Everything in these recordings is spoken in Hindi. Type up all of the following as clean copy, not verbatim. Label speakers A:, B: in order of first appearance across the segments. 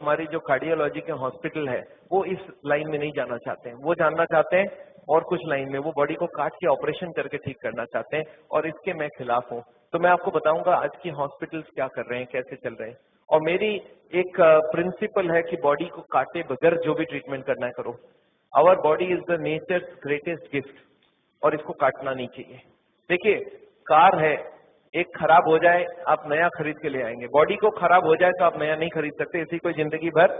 A: हमारी जो कार्डियोलॉजी के हॉस्पिटल है वो इस लाइन में नहीं जाना चाहते हैं, वो जानना चाहते हैं और कुछ लाइन में, वो बॉडी को काट के ऑपरेशन करके ठीक करना चाहते हैं, और इसके मैं खिलाफ हूँ। तो मैं आपको बताऊंगा आज की हॉस्पिटल्स क्या कर रहे हैं, कैसे चल रहे हैं। और मेरी एक प्रिंसिपल है कि बॉडी को काटे बगैर जो भी ट्रीटमेंट करना है करो। Our body is the nature's greatest gift, और इसको काटना नहीं चाहिए। देखिए, कार है, एक खराब हो जाए आप नया खरीद के ले आएंगे, बॉडी को खराब हो जाए तो आप नया नहीं खरीद सकते, इसी को जिंदगी भर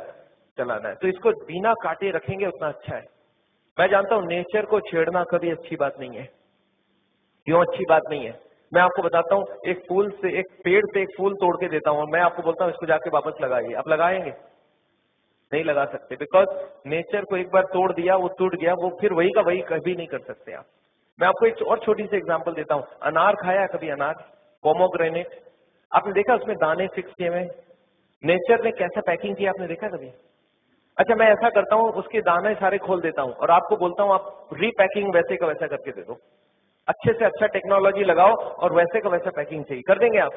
A: चलाना है। तो इसको बिना काटे रखेंगे उतना अच्छा है। मैं जानता हूं नेचर को छेड़ना कभी अच्छी बात नहीं है। क्यों अच्छी बात नहीं है? मैं आपको बताता हूं, एक फूल से, एक पेड़ से एक फूल तोड़ के देता हूं, मैं आपको बोलता हूं इसको जाके वापस लगाइए, आप लगाएंगे? नहीं लगा सकते, बिकॉज नेचर को एक बार तोड़ दिया, वो टूट गया, वो फिर वही का वही कभी नहीं कर सकते आप। मैं आपको एक और छोटी सी एग्जांपल देता हूं। अनार खाया कभी? अनार, पोमोग्रेनेट, आपने देखा उसमें दाने फिक्स किए हुए? नेचर ने कैसा पैकिंग किया आपने देखा कभी? अच्छा, मैं ऐसा करता हूं, उसके दाने सारे खोल देता हूं और आपको बोलता हूं आप रीपैकिंग वैसे का वैसा करके दे दो। अच्छे से अच्छा टेक्नोलॉजी लगाओ और वैसे का वैसा पैकिंग चाहिए, कर देंगे आप?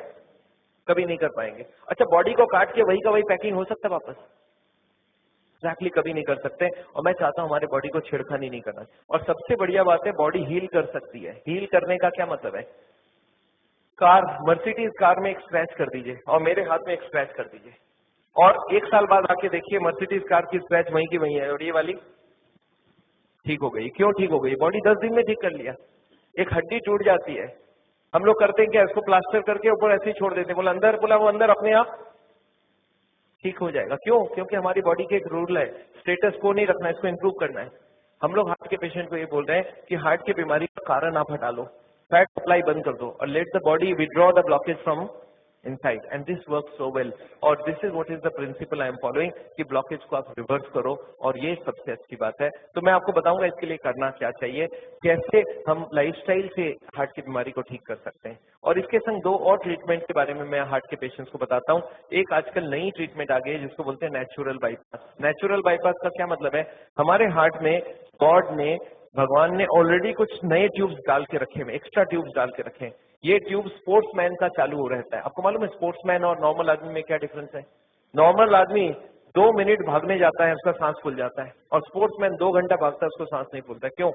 A: कभी नहीं कर पाएंगे। अच्छा, बॉडी को काट के वही का वही पैकिंग हो सकता है वापस? एग्जैक्टली कभी नहीं कर सकते। और मैं चाहता हूं हमारे बॉडी को छेड़खानी नहीं करना। और सबसे बढ़िया बात है, बॉडी हील कर सकती है। हील करने का क्या मतलब है? कार, मर्सिडीज कार में एक स्क्रैच कर दीजिए और मेरे हाथ में एक स्क्रैच कर दीजिए, और एक साल बाद आके देखिए मर्सिडीज कार की स्क्रैच वहीं की वहीं है और ये वाली ठीक हो गई। क्यों ठीक हो गई? बॉडी 10 दिन में ठीक कर लिया। एक हड्डी टूट जाती है, हम लोग करते हैं क्या, इसको प्लास्टर करके ऊपर ऐसे ही छोड़ देते हैं, बोला अंदर, बोला वो अंदर अपने आप ठीक हो जाएगा। क्यों? क्योंकि हमारी बॉडी के एक रूल है, स्टेटस को नहीं रखना, इसको इंप्रूव करना है। हम लोग हार्ट के पेशेंट को ये बोल रहे हैं कि हार्ट की बीमारी का कारण आप हटा लो, फैट सप्लाई बंद कर दो और let the body withdraw the blockage from inside, and this work so well. और this is what is the principle I am following, कि ब्लॉकेज को आप रिवर्स करो, और ये सबसे अच्छी बात है। तो मैं आपको बताऊंगा इसके लिए करना क्या चाहिए, कैसे हम लाइफस्टाइल से हार्ट की बीमारी को ठीक कर सकते हैं। और इसके संग दो और ट्रीटमेंट के बारे में मैं हार्ट के पेशेंट्स को बताता हूं। एक आजकल नई ट्रीटमेंट आ गई है जिसको बोलते हैं नेचुरल बाईपास। नेचुरल बाईपास का क्या मतलब है? हमारे हार्ट में गॉड ने, भगवान ने ऑलरेडी कुछ नए ट्यूब्स डाल के रखे हैं, एक्स्ट्रा ट्यूब्स डाल के रखे हैं। ये ट्यूब स्पोर्ट्समैन का चालू हो रहता है। आपको मालूम है स्पोर्ट्समैन और नॉर्मल आदमी में क्या डिफरेंस है? नॉर्मल आदमी 2 मिनट भागने जाता है, उसका सांस फूल जाता है, और स्पोर्ट्समैन 2 घंटा भागता है, उसको सांस नहीं फूलता। क्यों?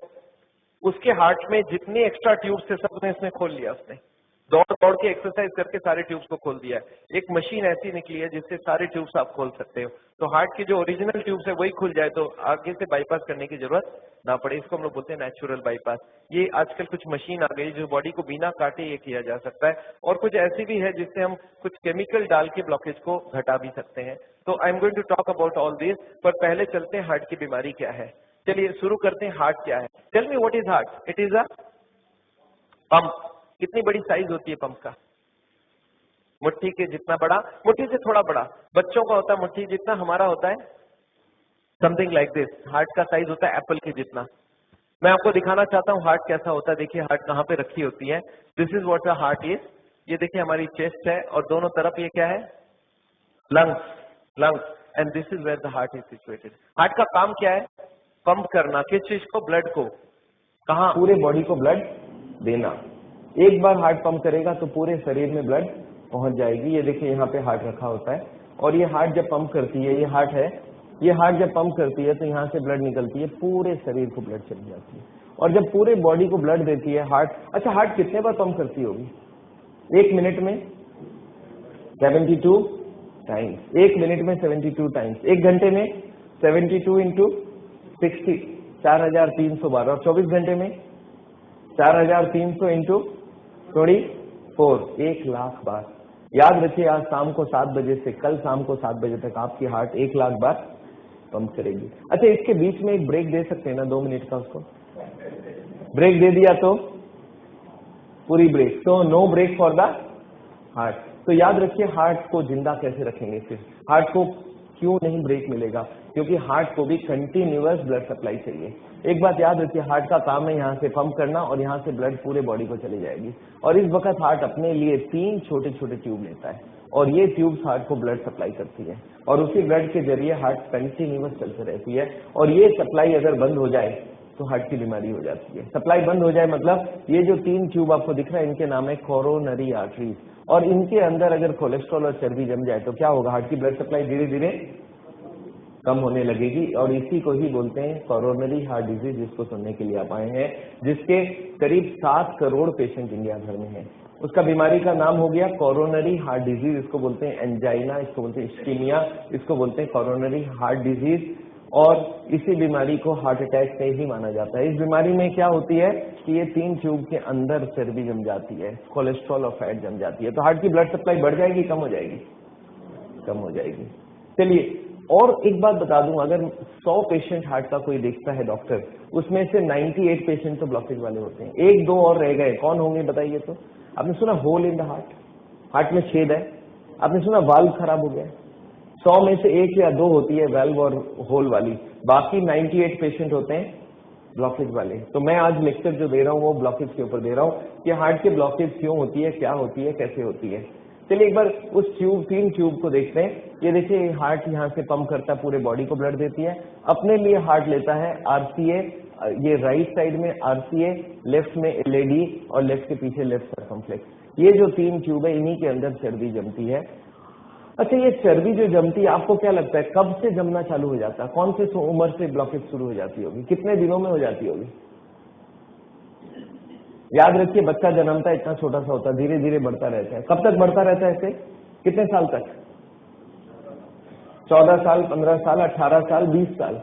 A: उसके हार्ट में जितनी एक्स्ट्रा ट्यूब्स थे सब इसने खोल लिया। उसने दौड़ दौड़ के एक्सरसाइज करके सारे ट्यूब्स को खोल दिया है। एक मशीन ऐसी निकली है जिससे सारे ट्यूब्स आप खोल सकते हो। तो हार्ट की जो ओरिजिनल ट्यूब्स है वही खुल जाए तो आगे से बाईपास करने की जरूरत ना पड़े। इसको हम लोग बोलते हैं नेचुरल बाईपास। ये आजकल कुछ मशीन आ गई जो बॉडी को बिना काटे ये किया जा सकता है, और कुछ ऐसी भी है जिससे हम कुछ केमिकल डाल के ब्लॉकेज को घटा भी सकते हैं। तो I am going to talk about all this, पर पहले चलते हैं हार्ट की बीमारी क्या है। चलिए शुरू करते हैं, हार्ट क्या है। Tell me what is heart? It is a pump. कितनी बड़ी साइज होती है पंप का? मुट्ठी के जितना बड़ा, मुट्ठी से थोड़ा बड़ा। बच्चों का होता है मुट्ठी जितना, हमारा होता है समथिंग लाइक दिस। हार्ट का साइज होता है एप्पल के जितना। मैं आपको दिखाना चाहता हूँ हार्ट कैसा होता है। देखिए हार्ट कहाँ पे रखी होती है। This is what the heart is. ये देखिए हमारी चेस्ट है और दोनों तरफ ये क्या है? Lungs, lungs, and this is where the heart is situated. Heart का काम क्या है? पंप करना। किस चीज को? ब्लड को। कहाँ?
B: पूरे बॉडी को ब्लड देना। एक बार हार्ट पंप करेगा तो पूरे शरीर में ब्लड पहुंच जाएगी। ये देखिए यहाँ पे हार्ट रखा होता है, और ये हार्ट जब पंप करती है, ये हार्ट है, ये हार्ट जब पंप करती है तो यहाँ से ब्लड निकलती है, पूरे शरीर को ब्लड चली जाती है। और जब पूरे बॉडी को ब्लड देती है हार्ट, अच्छा हार्ट कितने बार पंप करती होगी? 1 मिनट में 72 टाइम्स। 1 मिनट में 72 टाइम्स। 1 घंटे में 72 इंटू 60, 4300 बार। और 24 घंटे में 4300 इंटू 24, 1 लाख बार। याद रखिए, आज शाम को 7 बजे से कल शाम को 7 बजे तक आपकी हार्ट 1 लाख बार पंप करेगी। अच्छा, इसके बीच में एक ब्रेक दे सकते हैं ना 2 मिनट का? उसको ब्रेक दे दिया तो पूरी ब्रेक, तो no break for the heart. तो याद रखिए हार्ट को जिंदा कैसे रखेंगे फिर? हार्ट को क्यों नहीं ब्रेक मिलेगा? क्योंकि हार्ट को भी कंटिन्यूअस ब्लड सप्लाई चाहिए। एक बात याद रखिए, हार्ट का काम है यहाँ से पंप करना और यहाँ से ब्लड पूरे बॉडी को चली जाएगी। और इस वक्त हार्ट अपने लिए 3 छोटे छोटे ट्यूब लेता है, और ये ट्यूब्स हार्ट को ब्लड सप्लाई करती है, और उसी ब्लड के जरिए हार्ट कंटिन्यूअस चलती रहती है। और ये सप्लाई अगर बंद हो जाए तो हार्ट की बीमारी हो जाती है। सप्लाई बंद हो जाए मतलब ये जो 3 ट्यूब आपको दिख रहा है, इनके नाम है कोरोनरी आर्टरीज, और इनके अंदर अगर कोलेस्ट्रॉल और चर्बी जम जाए तो क्या होगा? हार्ट की ब्लड सप्लाई धीरे धीरे कम होने लगेगी। और इसी को ही बोलते हैं कोरोनरी हार्ट डिजीज, जिसको सुनने के लिए आप आए हैं, जिसके करीब 7 करोड़ पेशेंट इंडिया भर में हैं। उसका बीमारी का नाम हो गया कोरोनरी हार्ट डिजीज। इसको बोलते हैं एंजाइना, इसको बोलते हैं इस्कीमिया, इसको बोलते हैं कोरोनरी हार्ट डिजीज। और इसी बीमारी को हार्ट अटैक से ही माना जाता है। इस बीमारी में क्या होती है कि ये 3 ट्यूब के अंदर चर्बी जम जाती है, कोलेस्ट्रॉल और फैट जम जाती है। तो हार्ट की ब्लड सप्लाई बढ़ जाएगी, कम हो जाएगी? कम हो जाएगी। चलिए और एक बात बता दूं, अगर 100 पेशेंट हार्ट का कोई देखता है डॉक्टर, उसमें से 98 पेशेंट तो ब्लॉकेज वाले होते हैं, 1-2 और रह गए। कौन होंगे बताइए? तो आपने सुना hole in the heart, heart में छेद है। आपने सुना वाल्व खराब हो गया। 100 में से 1 या 2 होती है वाल्व और होल वाली, बाकी 98 पेशेंट होते हैं ब्लॉकेज वाले। तो मैं आज लेक्चर जो दे रहा हूँ वो ब्लॉकेज के ऊपर दे रहा हूँ कि हार्ट के ब्लॉकेज क्यों होती है, क्या होती है, कैसे होती है। चलिए एक बार उस 3 ट्यूब को देखते हैं। ये देखिए हार्ट यहाँ से पंप करता है, पूरे बॉडी को ब्लड देती है। अपने लिए हार्ट लेता है आरसीए, ये राइट साइड में आरसीए, लेफ्ट में एलएडी और लेफ्ट के पीछे लेफ्ट सर्कमफ्लेक्स। ये जो 3 ट्यूब है इन्हीं के अंदर चर्बी जमती है। अच्छा, ये चर्बी जो जमती है, आपको क्या लगता है कब से जमना चालू हो जाता है? कौन से उम्र से ब्लॉकेज शुरू हो जाती होगी? कितने दिनों में हो जाती होगी? याद रखिए, बच्चा जन्मता है इतना छोटा सा होता है, धीरे धीरे बढ़ता रहता है। कब तक बढ़ता रहता है ऐसे? कितने साल तक? 14 साल, 15 साल, 18 साल, 20 साल,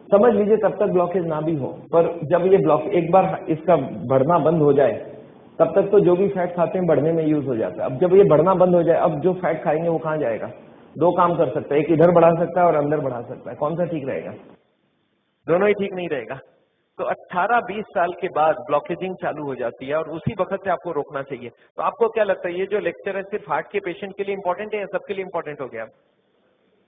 B: समझ लीजिए तब तक ब्लॉकेज ना भी हो। पर जब ये ब्लॉक एक बार इसका बढ़ना बंद हो जाए, तब तक तो जो भी फैट खाते हैं बढ़ने में यूज हो जाता है। अब जब ये बढ़ना बंद हो जाए, अब जो फैट खाएंगे वो कहाँ जाएगा? 2 काम कर सकता है, एक इधर बढ़ा सकता है और अंदर बढ़ा सकता है। कौन सा ठीक रहेगा?
A: दोनों ही ठीक नहीं रहेगा। तो 18-20 साल के बाद ब्लॉकेजिंग चालू हो जाती है और उसी वक्त से आपको रोकना चाहिए। तो आपको क्या लगता है ये जो लेक्चर है सिर्फ हार्ट के पेशेंट के लिए इंपॉर्टेंट है या सबके लिए इंपॉर्टेंट हो गया?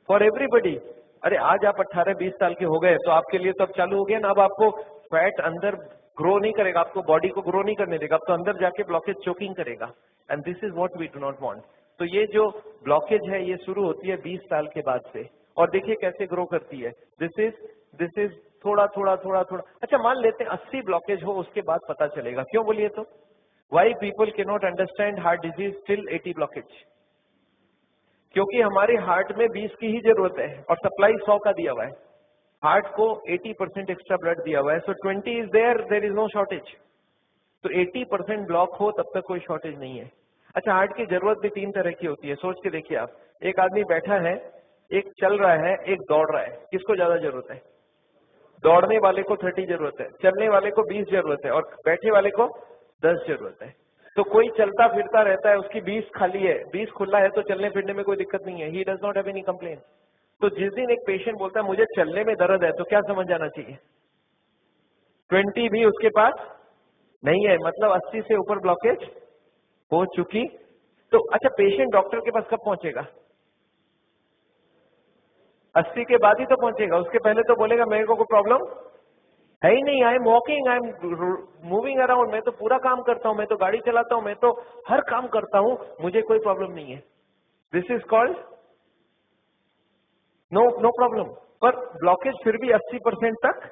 A: For everybody. अरे आज आप 18-20 साल के हो गए तो आपके लिए तो अब चालू हो गया ना। अब आपको फैट अंदर ग्रो नहीं करेगा, आपको बॉडी को ग्रो नहीं करने देगा, अब तो अंदर जाके ब्लॉकेज चोकिंग करेगा। And this is what we do not want. तो ये जो ब्लॉकेज है ये शुरू होती है 20 साल के बाद से, और देखिए कैसे ग्रो करती है। दिस इज थोड़ा थोड़ा थोड़ा थोड़ा। अच्छा मान लेते हैं 80 ब्लॉकेज हो, उसके बाद पता चलेगा। क्यों बोलिए तो? Why people can not understand heart disease till 80 blockage? क्योंकि हमारे हार्ट में 20 की ही जरूरत है और सप्लाई 100 का दिया हुआ है। हार्ट को 80% एक्स्ट्रा ब्लड दिया हुआ है, so 20 is there is no shortage. तो 80% ब्लॉक हो तब तक कोई शॉर्टेज नहीं है। अच्छा, हार्ट की जरूरत भी 3 तरह की होती है, सोच के देखिए आप। एक आदमी बैठा है, एक चल रहा है, एक दौड़ रहा है, किसको ज्यादा जरूरत है? दौड़ने वाले को 30 जरूरत है, चलने वाले को 20 जरूरत है और बैठे वाले को 10 जरूरत है। तो कोई चलता फिरता रहता है, उसकी 20 खाली है, 20 खुला है, तो चलने फिरने में कोई दिक्कत नहीं है, he does not have any complain. तो जिस दिन एक पेशेंट बोलता है मुझे चलने में दर्द है, तो क्या समझ जाना चाहिए? 20 भी उसके पास नहीं है, मतलब 80 से ऊपर ब्लॉकेज हो चुकी। तो अच्छा, पेशेंट डॉक्टर के पास कब पहुंचेगा? 80 के बाद ही तो पहुंचेगा, उसके पहले तो बोलेगा मेरे को कोई प्रॉब्लम है ही नहीं, I am walking, I am moving around, मैं तो पूरा काम करता हूं, मैं तो गाड़ी चलाता हूं, मैं तो हर काम करता हूं, मुझे कोई प्रॉब्लम नहीं है। This is called no problem. पर ब्लॉकेज फिर भी 80% तक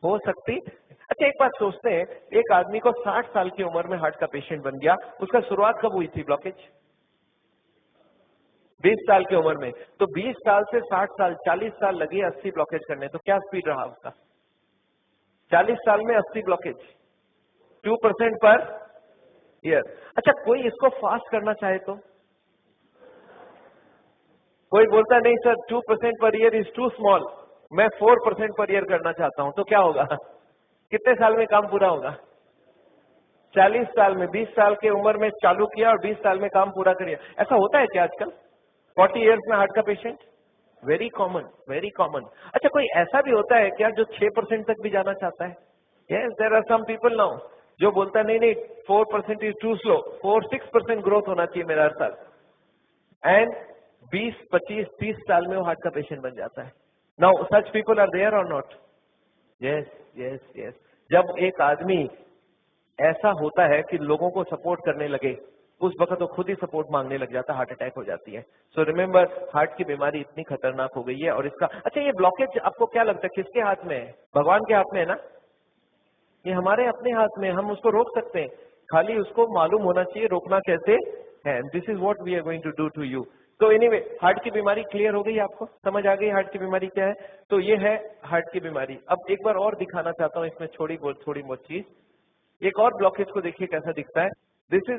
A: हो सकती। अच्छा, एक बात सोचते हैं, एक आदमी को 60 साल की उम्र में हार्ट का पेशेंट बन गया, उसका शुरुआत कब हुई थी ब्लॉकेज? 20 साल की उम्र में। तो 20 साल से 60 साल, 40 साल लगे 80 ब्लॉकेज करने, तो क्या स्पीड रहा उसका? 40 साल में 80 ब्लॉकेज, 2% पर ईयर। अच्छा, कोई इसको फास्ट करना चाहे तो? कोई बोलता नहीं sir 2% per year is to small, मैं 4% पर ईयर करना चाहता हूं, तो क्या होगा? कितने साल में काम पूरा होगा? 40 साल में। 20 साल की उम्र में चालू किया और 20 साल में काम पूरा करिए। ऐसा होता है क्या आजकल 40 इयर्स में हार्ट का patient? Very common, very common. अच्छा, कोई ऐसा भी होता है क्या जो 6% तक भी जाना चाहता है? Yes, there are some people now जो बोलता है नहीं नहीं 4% इज टू स्लो, 4-6% ग्रोथ होना चाहिए मेरा हर साल। एंड 20, 25, 30 साल में वो हार्ट का पेशेंट बन जाता है। Now such people are there or not? Yes yes yes. जब एक आदमी ऐसा होता है कि लोगों को सपोर्ट करने लगे, उस वक्त वो खुद ही सपोर्ट मांगने लग जाता है, हार्ट अटैक हो जाती है। सो रिमेंबर, हार्ट की बीमारी इतनी खतरनाक हो गई है। और इसका अच्छा, ये ब्लॉकेज आपको क्या लगता है किसके हाथ में है? भगवान के हाथ में है ना? ये हमारे अपने हाथ में, हम उसको रोक सकते हैं, खाली उसको मालूम होना चाहिए रोकना कैसे है। This is what we are going to do to you. तो एनीवे हार्ट की बीमारी क्लियर हो गई, आपको समझ आ गई हार्ट की बीमारी क्या है। तो ये है हार्ट की बीमारी। अब एक बार और दिखाना चाहता हूँ इसमें थोड़ी बहुत चीज। एक और ब्लॉकेज को देखिए कैसा दिखता है। This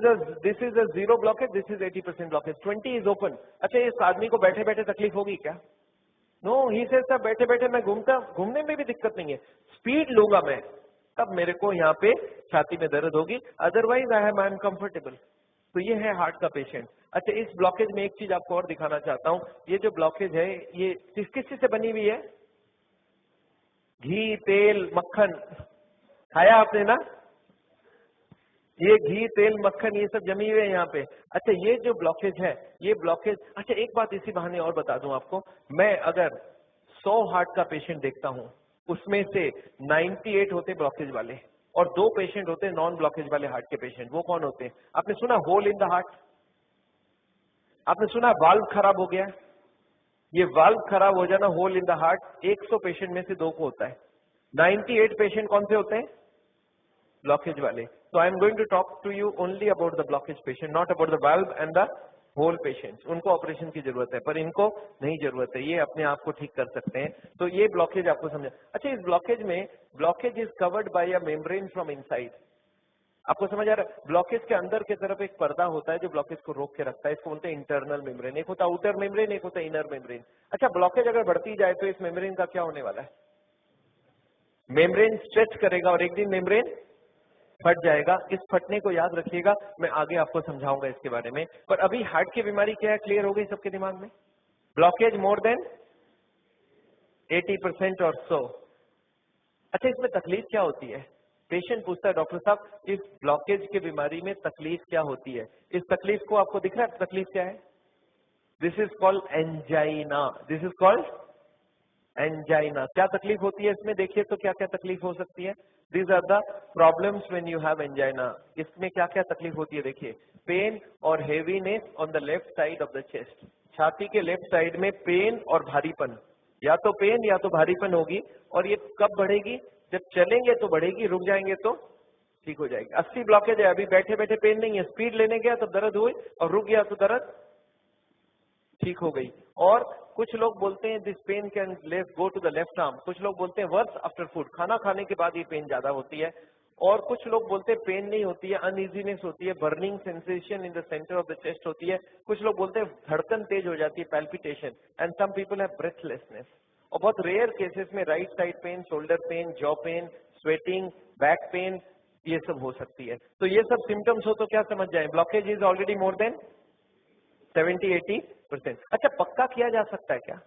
A: is a zero blockage, this is 80% blockage, 20 is open. अच्छा, इस आदमी को बैठे बैठे तकलीफ होगी क्या? नो, ही सेज सर बैठे बैठे मैं घूमने में भी दिक्कत नहीं है, स्पीड लूंगा मैं तब मेरे को यहाँ पे छाती में दर्द होगी, अदरवाइज आई एम अनकंफर्टेबल। तो ये है हार्ट का पेशेंट। अच्छा, इस ब्लॉकेज में एक चीज आपको और दिखाना चाहता हूँ। ये जो ब्लॉकेज है ये किस चीज से बनी हुई है? घी, तेल, मक्खन खाया आपने ना? ये घी, तेल, मक्खन ये सब जमी हुए है यहाँ पे। अच्छा, ये जो ब्लॉकेज है ये ब्लॉकेज, अच्छा एक बात इसी बहाने और बता दूं आपको, मैं अगर 100 हार्ट का पेशेंट देखता हूं उसमें से 98 होते ब्लॉकेज वाले और 2 पेशेंट होते नॉन ब्लॉकेज वाले हार्ट के पेशेंट। वो कौन होते हैं? आपने सुना होल इन द हार्ट? आपने सुना वाल्व खराब हो गया? ये वाल्व खराब हो जाना, hole in the heart, 100 patient में से 2 को होता है। 98 पेशेंट कौन से होते हैं? ब्लॉकेज वाले। So I am going to talk to you only about the blockage patient, not about the valve and the whole patients. उनको ऑपरेशन की जरूरत है पर इनको नहीं जरूरत है, ये अपने आप को ठीक कर सकते हैं। तो ये ब्लॉकेज आपको समझा। अच्छा, इस ब्लॉकेज में blockage is covered by a membrane from inside. आपको समझ आ रहा है? ब्लॉकेज के अंदर की तरफ एक पर्दा होता है जो ब्लॉकेज को रोक के रखता है, इसको बोलते हैं इंटरनल मेम्ब्रेन। एक होता है आउटर मेम्ब्रेन, एक होता है इनर मेम्ब्रेन। अच्छा, ब्लॉकेज अगर बढ़ती जाए तो इस मेम्ब्रेन का क्या होने वाला है? मेम्ब्रेन स्ट्रेच करेगा और एक दिन मेम्ब्रेन फट जाएगा। इस फटने को याद रखिएगा, मैं आगे आपको समझाऊंगा इसके बारे में। पर अभी हार्ट की बीमारी क्या है, क्लियर हो गई सबके दिमाग में? ब्लॉकेज मोर देन 80% और सो। अच्छा, इसमें तकलीफ क्या होती है? पेशेंट पूछता है डॉक्टर साहब इस ब्लॉकेज की बीमारी में तकलीफ क्या होती है? इस तकलीफ को आपको दिख रहा है तकलीफ क्या है? This is called angina. This is called angina. क्या तकलीफ होती है इसमें? देखिए तो क्या क्या तकलीफ हो सकती है। These are the problems when you have angina. इसमें क्या क्या तकलीफ होती है देखिए। पेन और heaviness on the left side of the chest. छाती के लेफ्ट साइड में पेन और भारीपन, या तो पेन या तो भारीपन होगी। और ये कब बढ़ेगी? जब चलेंगे तो बढ़ेगी, रुक जाएंगे तो ठीक हो जाएगी। 80 ब्लॉकेज है, अभी बैठे बैठे पेन नहीं है, स्पीड लेने गया तो दर्द हुई और रुक गया तो दर्द ठीक हो गई। और कुछ लोग बोलते हैं this pain can go to the left arm. कुछ लोग बोलते हैं वर्स आफ्टर फूड, खाना खाने के बाद ये पेन ज्यादा होती है। और कुछ लोग बोलते हैं पेन नहीं होती है, अनइजीनेस होती है, burning sensation in the centre of the chest होती है। कुछ लोग बोलते हैं धड़कन तेज हो जाती है, palpitation, and some people have breathlessness. और बहुत रेयर केसेस में right side pain, shoulder pain, jaw pain, sweating, back pain, ये सब हो सकती है। तो ये सब सिम्टम्स हो तो क्या समझ जाए? Blockage is already more than 70-80%। अच्छा, पक्का किया जा सकता है क्या?